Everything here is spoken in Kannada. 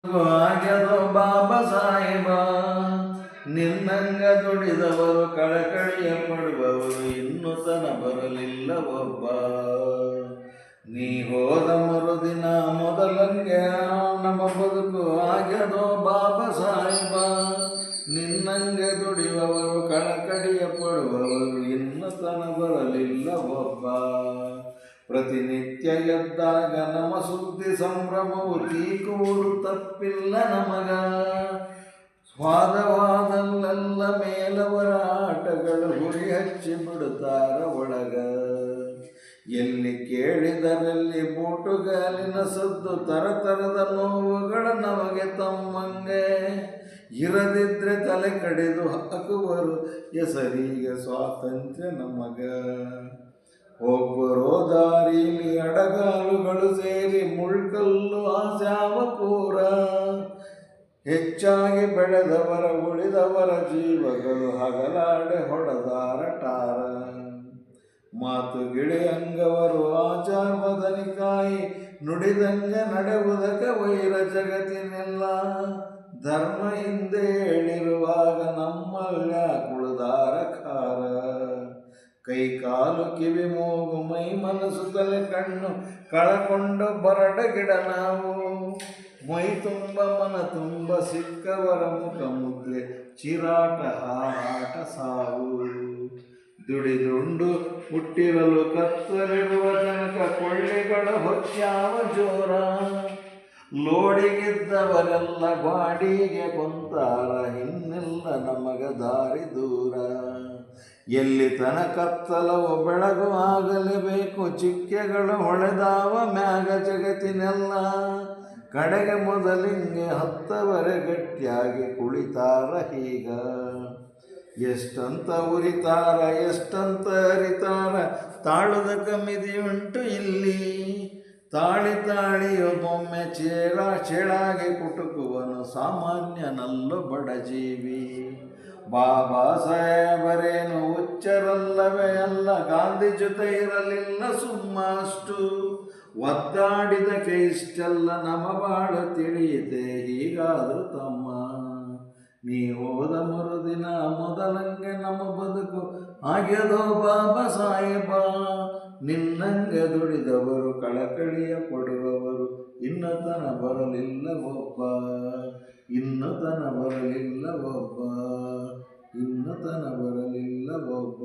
ಆಗ್ಯದೋ ಬಾಬಾ ಸಾಹೇಬ, ನಿನ್ನಂಗ ದುಡಿದವರು ಕಳಕಳಿಯ ಪಡುವವರು ಇನ್ನು ತನ ಬರಲಿಲ್ಲ ಒಬ್ಬ. ನೀ ಹೋದ ಮರುದಿನ ಮೊದಲಂಗೆ ನಮ್ಮ ಬದುಕು ಆಗ್ಯದೋ ಬಾಬಾ ಸಾಹೇಬ, ನಿನ್ನಂಗೆ ದುಡಿಯುವವರು ಕಳಕಳಿಯ ಪಡುವವರು ಇನ್ನು ತನ ಬರಲಿಲ್ಲ ಒಬ್ಬ. ಪ್ರತಿನಿತ್ಯ ಎದ್ದಾಗ ನಮ ಸುದ್ದಿ ಸಂಭ್ರಮವು ತೀಕುವುದು ತಪ್ಪಿಲ್ಲ ನಮಗ. ಸ್ವಾದವಾದಲ್ಲೆಲ್ಲ ಮೇಲವರ ಆಟಗಳು ಹುರಿ ಹಚ್ಚಿ ಬಿಡುತ್ತಾರ ಒಳಗ. ಎಲ್ಲಿ ಕೇಳಿದರಲ್ಲಿ ಬೂಟುಗಾಲಿನ ಸದ್ದು, ತರತರದ ನೋವುಗಳ ನಮಗೆ ತಮ್ಮಂಗೆ. ಇರದಿದ್ರೆ ತಲೆ ಕಡಿದು ಹಾಕುವರು ಹೆಸರಿಗೆ ಸ್ವಾತಂತ್ರ್ಯ ನಮಗ. ಒಬ್ಬರೋ ದಾರಿಲಿ ಅಡಗಾಲುಗಳು ಸೇರಿ ಮುಳ್ಕಲ್ಲು ಆಸ್ಯಾವ ಪೂರ. ಹೆಚ್ಚಾಗಿ ಬೆಳೆದವರ ಉಳಿದವರ ಜೀವಗಳು ಹಗಲಾಡೆ ಹೊಡೆದಾರ ಟಾರ. ಮಾತು ಗಿಳಿ ಅಂಗವರು ಆಚಾರವದನಿಕಾಯಿ, ನುಡಿದಂಗ ನಡೆಯುವುದಕ ವೈರ ಜಗತ್ತಿನೆಲ್ಲ. ಧರ್ಮ ಹಿಂದೆ ಹೇಳಿರುವಾಗ ನಮ್ಮಲ್ಲ ಕುಳಿದಾರ ಖಾರ. ಕೈ ಕಾಲು ಕಿವಿ ಮೂಗು ಮೈ ಮನಸ್ಸು ತಲೆ ಕಣ್ಣು ಕಳಕೊಂಡು ಬರಡ ಗಿಡ ನಾವು. ಮೈ ತುಂಬ ಮನ ತುಂಬ ಸಿಕ್ಕವರ ಮುಖ ಮುದ್ರೆ ಚಿರಾಟ ಹಾರಾಟ ಸಾವು. ದುಡಿದುಂಡು ಹುಟ್ಟಿರಲು ಕತ್ತಲಿರುವ ತನಕ ಕೊಳ್ಳಿಗಳ ಹೊಚ್ಚಾವ ಜೋರ. ಲೋಡಿಗಿದ್ದವರೆಲ್ಲ ಗಾಡಿಗೆ ಕುಂತಾರ, ಇನ್ನೆಲ್ಲ ನಮಗ ದಾರಿ ದೂರ. ಎಲ್ಲಿ ಕತ್ತಲವು ಬೆಳಗು ಆಗಲೇಬೇಕು, ಚಿಕ್ಕೆಗಳು ಹೊಳೆದಾವ ಮ್ಯಾಗ ಜಗತ್ತಿನೆಲ್ಲ. ಕಡೆಗೆ ಮೊದಲಿಂಗೆ ಹತ್ತವರೆ ಗಟ್ಟಿಯಾಗಿ ಕುಳಿತಾರ ಹೀಗ. ಎಷ್ಟಂತ ಉರಿತಾರ ಎಷ್ಟಂತ ಅರಿತಾರ, ತಾಳುದ ಕಮಿದಿಯುಂಟು ಇಲ್ಲಿ. ತಾಳಿ ತಾಳಿಯೊಬ್ಬೊಮ್ಮೆ ಚೇಳಾಗಿ ಕುಟುಕುವನು, ಸಾಮಾನ್ಯನಲ್ಲೋ ಬಡಜೀವಿ. ಬಾಬಾ ಸಾಹೇಬರೇನು ಹುಚ್ಚರಲ್ಲವೇ ಅಲ್ಲ, ಗಾಂಧಿ ಜೊತೆ ಇರಲಿಲ್ಲ ಸುಮ್ಮ ಅಷ್ಟು. ಒದ್ದಾಡಿದಕ್ಕೆ ಇಷ್ಟೆಲ್ಲ ನಮ ಬಾಳ ತಿಳಿಯಿತೆ ಹೀಗಾದರೂ ತಮ್ಮ. ನೀ ಹೋದ ಮರುದಿನ ಮೊದಲಂಗೆ ನಮ್ಮ ಬದುಕು ಆಗ್ಯದೋ ಬಾಬಾ ಸಾಹೇಬ, ನಿನ್ನಂಗೆ ದುಡಿದವರು ಕಳಕಳಿಯ ಪಡುವವರು ಇನ್ನು ತನ ಬರಲಿಲ್ಲ ಒಬ್ಬ. ಇನ್ನು ತನ ಬರಲಿಲ್ಲ ಒಬ್ಬ, ಇನ್ನು ತನ ಬರಲಿಲ್ಲ ಒಬ್ಬ.